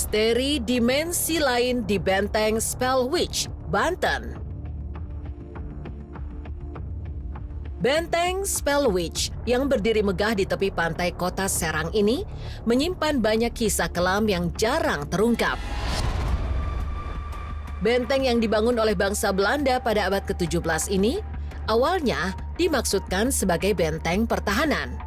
Misteri dimensi lain di Benteng Spellwitch, Banten. Benteng Spellwitch yang berdiri megah di tepi pantai kota Serang ini menyimpan banyak kisah kelam yang jarang terungkap. Benteng yang dibangun oleh bangsa Belanda pada abad ke-17 ini awalnya dimaksudkan sebagai benteng pertahanan.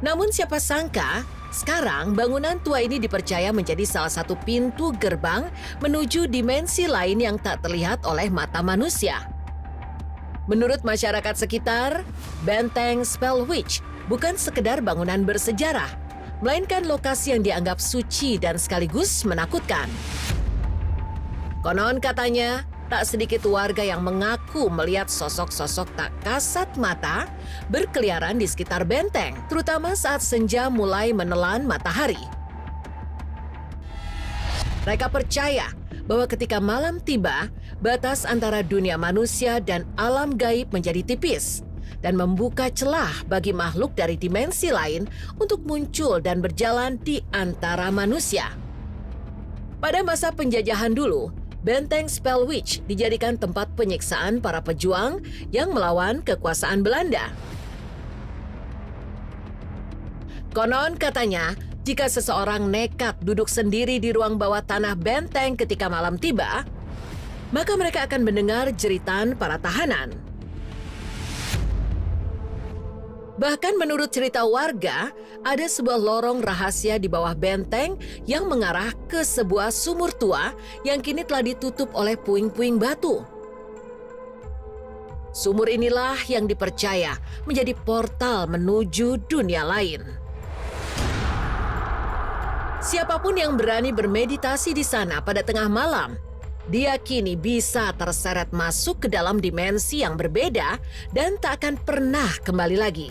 Namun siapa sangka, sekarang bangunan tua ini dipercaya menjadi salah satu pintu gerbang menuju dimensi lain yang tak terlihat oleh mata manusia. Menurut masyarakat sekitar, Benteng Spellwitch bukan sekedar bangunan bersejarah, melainkan lokasi yang dianggap suci dan sekaligus menakutkan. Konon katanya, tak sedikit warga yang mengaku melihat sosok-sosok tak kasat mata berkeliaran di sekitar benteng, terutama saat senja mulai menelan matahari. Mereka percaya bahwa ketika malam tiba, batas antara dunia manusia dan alam gaib menjadi tipis dan membuka celah bagi makhluk dari dimensi lain untuk muncul dan berjalan di antara manusia. Pada masa penjajahan dulu, Benteng Spellwitch dijadikan tempat penyiksaan para pejuang yang melawan kekuasaan Belanda. Konon katanya, jika seseorang nekat duduk sendiri di ruang bawah tanah benteng ketika malam tiba, maka mereka akan mendengar jeritan para tahanan. Bahkan menurut cerita warga, ada sebuah lorong rahasia di bawah benteng yang mengarah ke sebuah sumur tua yang kini telah ditutup oleh puing-puing batu. Sumur inilah yang dipercaya menjadi portal menuju dunia lain. Siapapun yang berani bermeditasi di sana pada tengah malam, diyakini bisa terseret masuk ke dalam dimensi yang berbeda dan tak akan pernah kembali lagi.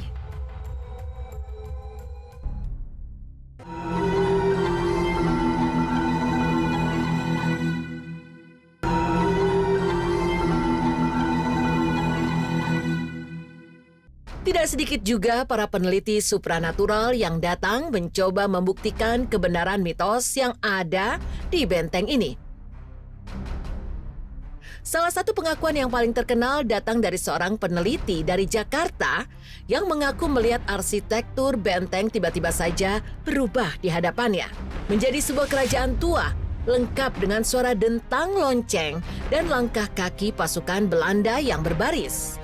Tidak sedikit juga para peneliti supranatural yang datang mencoba membuktikan kebenaran mitos yang ada di benteng ini. Salah satu pengakuan yang paling terkenal datang dari seorang peneliti dari Jakarta yang mengaku melihat arsitektur benteng tiba-tiba saja berubah di hadapannya. Menjadi sebuah kerajaan tua, lengkap dengan suara dentang lonceng dan langkah kaki pasukan Belanda yang berbaris.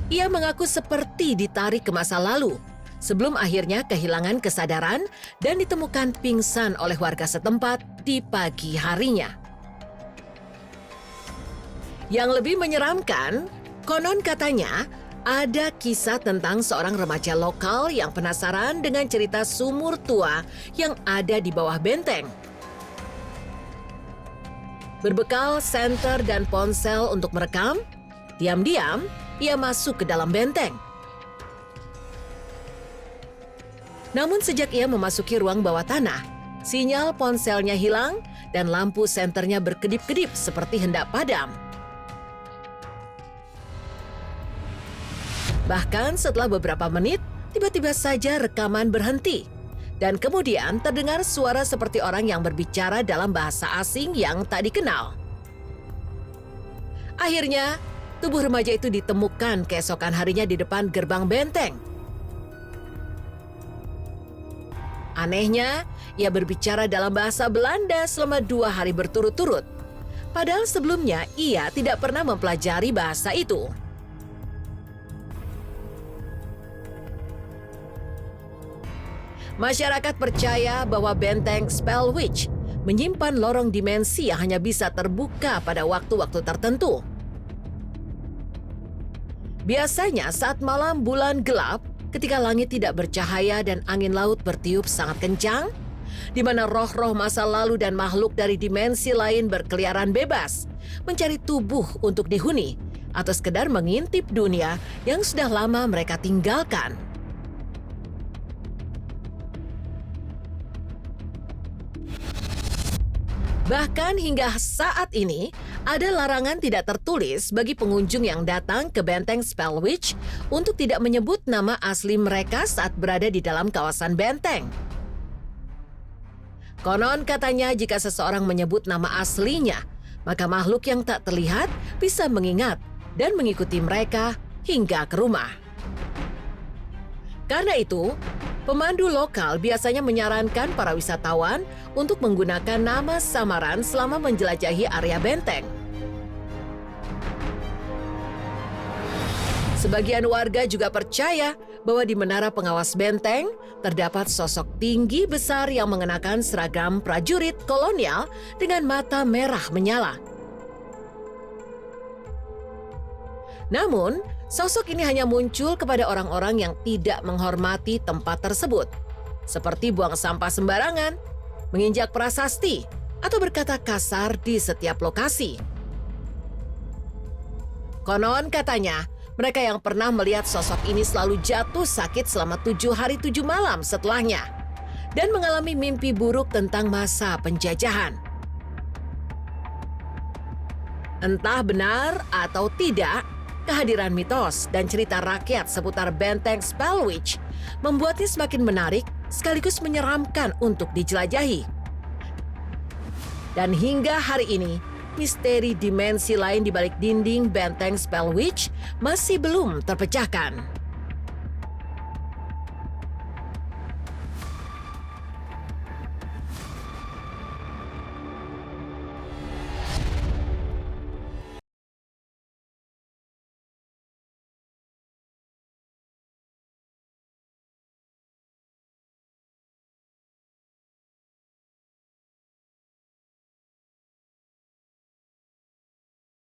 Ia mengaku seperti ditarik ke masa lalu, sebelum akhirnya kehilangan kesadaran dan ditemukan pingsan oleh warga setempat di pagi harinya. Yang lebih menyeramkan, konon katanya ada kisah tentang seorang remaja lokal yang penasaran dengan cerita sumur tua yang ada di bawah benteng. Berbekal senter dan ponsel untuk merekam, diam-diam ia masuk ke dalam benteng. Namun sejak ia memasuki ruang bawah tanah, sinyal ponselnya hilang dan lampu senternya berkedip-kedip seperti hendak padam. Bahkan setelah beberapa menit, tiba-tiba saja rekaman berhenti. Dan kemudian terdengar suara seperti orang yang berbicara dalam bahasa asing yang tak dikenal. Akhirnya, tubuh remaja itu ditemukan keesokan harinya di depan gerbang benteng. Anehnya, ia berbicara dalam bahasa Belanda selama 2 hari berturut-turut. Padahal sebelumnya ia tidak pernah mempelajari bahasa itu. Masyarakat percaya bahwa benteng Spellwitch menyimpan lorong dimensi yang hanya bisa terbuka pada waktu-waktu tertentu. Biasanya saat malam bulan gelap, ketika langit tidak bercahaya dan angin laut bertiup sangat kencang, di mana roh-roh masa lalu dan makhluk dari dimensi lain berkeliaran bebas, mencari tubuh untuk dihuni, atau sekedar mengintip dunia yang sudah lama mereka tinggalkan. Bahkan hingga saat ini, ada larangan tidak tertulis bagi pengunjung yang datang ke benteng Spellwitch untuk tidak menyebut nama asli mereka saat berada di dalam kawasan benteng. Konon katanya jika seseorang menyebut nama aslinya, maka makhluk yang tak terlihat bisa mengingat dan mengikuti mereka hingga ke rumah. Karena itu, pemandu lokal biasanya menyarankan para wisatawan untuk menggunakan nama samaran selama menjelajahi area benteng. Sebagian warga juga percaya bahwa di menara pengawas benteng terdapat sosok tinggi besar yang mengenakan seragam prajurit kolonial dengan mata merah menyala. Namun, sosok ini hanya muncul kepada orang-orang yang tidak menghormati tempat tersebut, seperti buang sampah sembarangan, menginjak prasasti, atau berkata kasar di setiap lokasi. Konon katanya, mereka yang pernah melihat sosok ini selalu jatuh sakit selama 7 hari 7 malam setelahnya dan mengalami mimpi buruk tentang masa penjajahan. Entah benar atau tidak, kehadiran mitos dan cerita rakyat seputar benteng Spellwitch membuatnya semakin menarik sekaligus menyeramkan untuk dijelajahi. Dan hingga hari ini, misteri dimensi lain di balik dinding benteng Spellwitch masih belum terpecahkan.